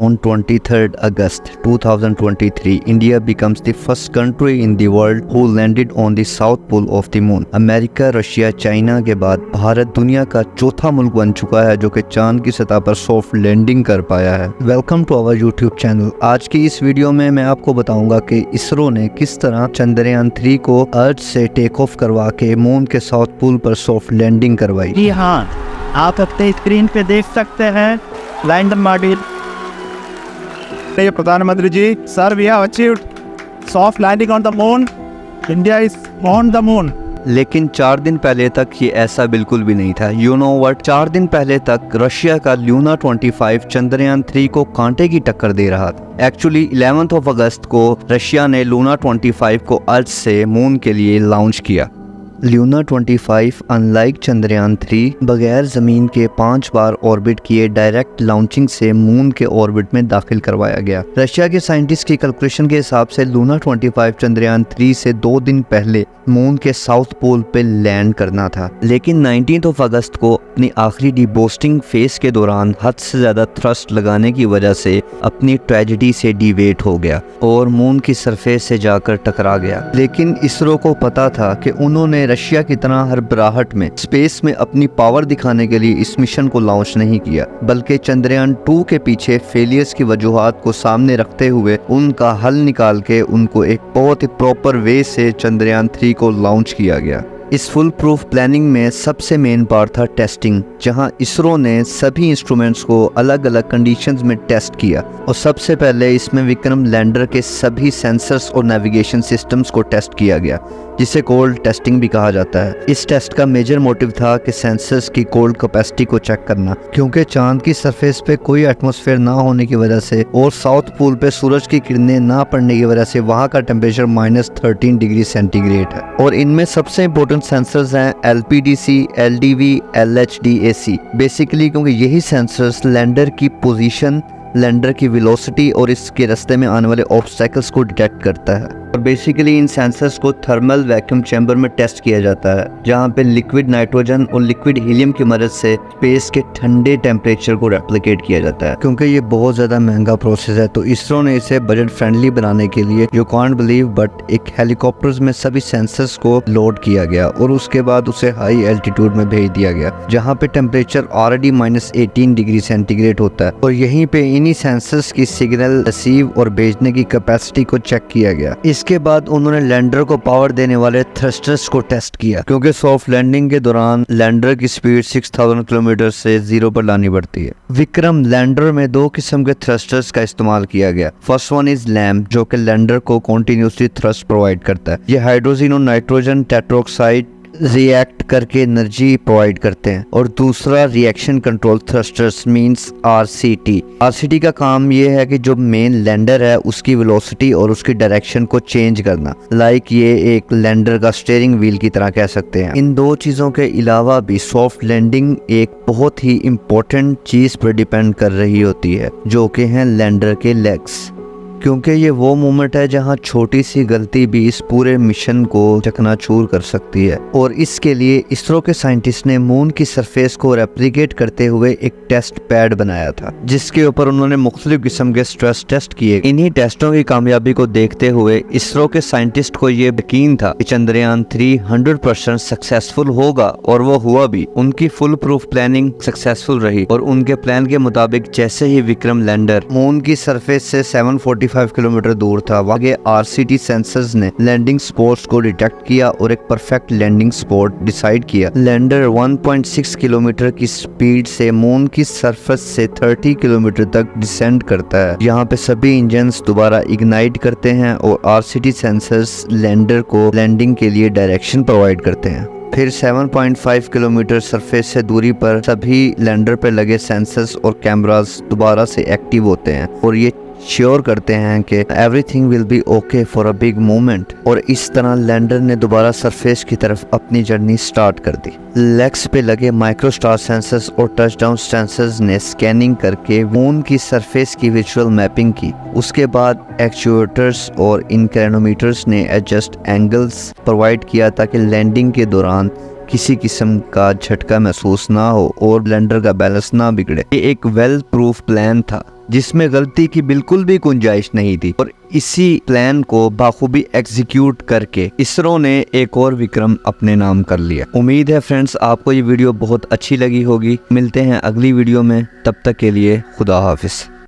On 23rd August 2023, India becomes the first country in the world who landed on the south pole of the moon. America, Russia, China के बाद भारत दुनिया का चौथा मुल्क बन चुका है जो कि चांद की सतह पर सॉफ्ट लैंडिंग कर पाया है। Welcome to our YouTube channel. आज की इस वीडियो में मैं आपको बताऊंगा कि इसरो ने किस तरह चंद्रयान 3 को अर्थ से टेक ऑफ करवा के मून के साउथ पोल पर सॉफ्ट लैंडिंग करवाई। जी हाँ, आप अपने स्क्रीन पे देख सकते हैं लैंडर मॉड्यूल। प्रधानमंत्री जी, sir we have achieved soft landing on the moon. India is on the moon. लेकिन 4 दिन पहले तक ये ऐसा बिल्कुल भी नहीं था। यू नो व्हाट, 4 दिन पहले तक रशिया का लूना 25 चंद्रयान 3 को कांटे की टक्कर दे रहा था। एक्चुअली 11 अगस्त को रशिया ने लूना 25 को अर्थ से मून के लिए लॉन्च किया। लूना 25 अनलाइक चंद्रयान 3 बगैर ज़मीन के 5 बार ऑर्बिट किए डायरेक्ट लॉन्चिंग से मून के ऑर्बिट में दाखिल करवाया गया। रशिया के साइंटिस्ट की कैलकुलेशन के हिसाब से लूना 25 चंद्रयान 3 से 2 दिन पहले मून के साउथ पोल पे लैंड करना था, लेकिन 19 अगस्त को अपनी आखिरी डिबोस्टिंग फेज के दौरान हद से ज़्यादा थ्रस्ट लगाने की वजह से अपनी ट्रेजेडी से डिवेट हो गया और मून की सरफेस से जाकर टकरा गया। लेकिन इसरो को पता था कि उन्होंने रशिया की तरह हड़बड़ाहट में स्पेस में अपनी पावर दिखाने के लिए इस मिशन को लॉन्च नहीं किया, बल्कि चंद्रयान 2 के पीछे फेलियर्स की वजूहात को सामने रखते हुए उनका हल निकाल के उनको एक बहुत ही प्रॉपर वे से चंद्रयान 3 को लॉन्च किया गया। इस फुल प्रूफ प्लानिंग में सबसे मेन पार्ट था टेस्टिंग, जहां इसरो ने सभी इंस्ट्रूमेंट्स को अलग अलग कंडीशंस में टेस्ट किया और सबसे पहले इसमें विक्रम लैंडर के सभी सेंसर्स और नेविगेशन सिस्टम्स को टेस्ट किया गया, जिसे कोल्ड टेस्टिंग भी कहा जाता है। इस टेस्ट का मेजर मोटिव था कि सेंसर्स की कोल्ड कैपेसिटी को चेक करना, क्योंकि चांद की सरफेस पे कोई एटमॉस्फेयर ना होने की वजह से और साउथ पोल पे सूरज की किरणें ना पड़ने की वजह से वहाँ का टेम्परेचर -13 डिग्री सेंटीग्रेड है। और इनमें सबसे इम्पोर्टेंट सेंसर्स हैं LPDC, LDV, LHDAC। बेसिकली क्योंकि यही सेंसर्स लैंडर की पोजीशन, लैंडर की वेलोसिटी और इसके रास्ते में आने वाले ऑब्स्टेकल्स को डिटेक्ट करता है। और बेसिकली इन सेंसर्स को थर्मल वैक्यूम चैम्बर में टेस्ट किया जाता है, जहाँ पे लिक्विड नाइट्रोजन और लिक्विड हीलियम की मदद से स्पेस के ठंडे टेम्परेचर को रेप्लिकेट किया जाता है। क्योंकि ये बहुत ज़्यादा महंगा प्रोसेस है, तो इसरो ने इसे बजट फ्रेंडली बनाने के लिए, यू कांट बिलीव बट, एक हेलीकॉप्टर्स में सभी सेंसर्स को लोड किया गया और उसके बाद उसे हाई एल्टीट्यूड में भेज दिया गया, जहाँ पे टेम्परेचर ऑलरेडी -18 डिग्री सेंटीग्रेड होता है। और यहीं पे इन्हीं सेंसर्स की सिग्नल रिसीव और भेजने की कैपेसिटी को चेक किया गया। इसके बाद उन्होंने लैंडर को पावर देने वाले थ्रस्टर्स को टेस्ट किया, क्योंकि सॉफ्ट लैंडिंग के दौरान लैंडर की स्पीड 6000 किलोमीटर से 0 पर लानी पड़ती है। विक्रम लैंडर में 2 किस्म के थ्रस्टर्स का इस्तेमाल किया गया। फर्स्ट वन इज लैम्प, जो कि लैंडर को कॉन्टिन्यूसली थ्रस्ट प्रोवाइड करता है। ये हाइड्रोजन और नाइट्रोजन टेट्रोक्साइड रिएक्ट करके एनर्जी प्रोवाइड करते हैं। और दूसरा reaction control thrusters means RCT का काम ये है कि जो मेन लैंडर है उसकी वेलोसिटी और उसकी डायरेक्शन को चेंज करना। लाइक ये एक लैंडर का स्टीयरिंग व्हील की तरह कह सकते हैं। इन 2 चीज़ों के अलावा भी सॉफ्ट लैंडिंग एक बहुत ही इम्पोर्टेंट चीज़ पर डिपेंड कर रही होती है, जो कि हैं लैंडर के लेग्स, क्योंकि ये वो मोमेंट है जहां छोटी सी गलती भी इस पूरे मिशन को चकनाचूर कर सकती है। और इसके लिए इसरो के साइंटिस्ट ने मून की सरफेस को रेप्लिकेट करते हुए एक टेस्ट पैड बनाया था, जिसके ऊपर उन्होंने मुख्तलिफ किस्म के स्ट्रेस टेस्ट किए। इन्हीं टेस्टों की कामयाबी को देखते हुए इसरो के साइंटिस्ट को ये यकीन था कि चंद्रयान 3 100% सक्सेसफुल होगा, और वो हुआ भी। उनकी फुल प्रूफ प्लानिंग सक्सेसफुल रही और उनके प्लान के मुताबिक जैसे ही विक्रम लैंडर मून की सरफेस से 745 किलोमीटर दूर था, वहां RCT सेंसर्स ने लैंडिंग स्पॉट्स को डिटेक्ट किया और एक परफेक्ट लैंडिंग स्पॉट डिसाइड किया। लैंडर 1.6 किलोमीटर की स्पीड से मून की सरफेस से 30 किलोमीटर तक डिसेंड करता है। यहाँ पे सभी इंजन्स दोबारा इग्नाइट करते हैं और RCT सेंसर्स लैंडर को लैंडिंग के लिए डायरेक्शन प्रोवाइड करते हैं। फिर 7.5 किलोमीटर सरफेस से दूरी पर सभी लैंडर पे लगे सेंसर्स और कैमरास दोबारा से एक्टिव होते हैं और ये श्योर करते हैं कि everything will be okay for a big moment. और इस तरह लैंडर ने दोबारा सरफेस की तरफ अपनी जर्नी स्टार्ट कर दी। लेग्स पे लगे माइक्रोस्टार सेंसर्स और टचडाउन सेंसर्स ने स्कैनिंग करके मून की सरफेस की विजुअल मैपिंग की। उसके बाद एक्चुएटर्स और इंक्लिनोमीटर्स ने एडजस्ट एंगल्स प्रोवाइड किया ताकि लैंडिंग के दौरान किसी किस्म का झटका महसूस ना हो और लैंडर का बैलेंस ना बिगड़े। ये एक वेल प्रूफ प्लान था जिसमें गलती की बिल्कुल भी गुंजाइश नहीं थी, और इसी प्लान को बाखूबी एग्जीक्यूट करके इसरो ने एक और विक्रम अपने नाम कर लिया। उम्मीद है फ्रेंड्स आपको ये वीडियो बहुत अच्छी लगी होगी। मिलते हैं अगली वीडियो में, तब तक के लिए खुदा हाफिज।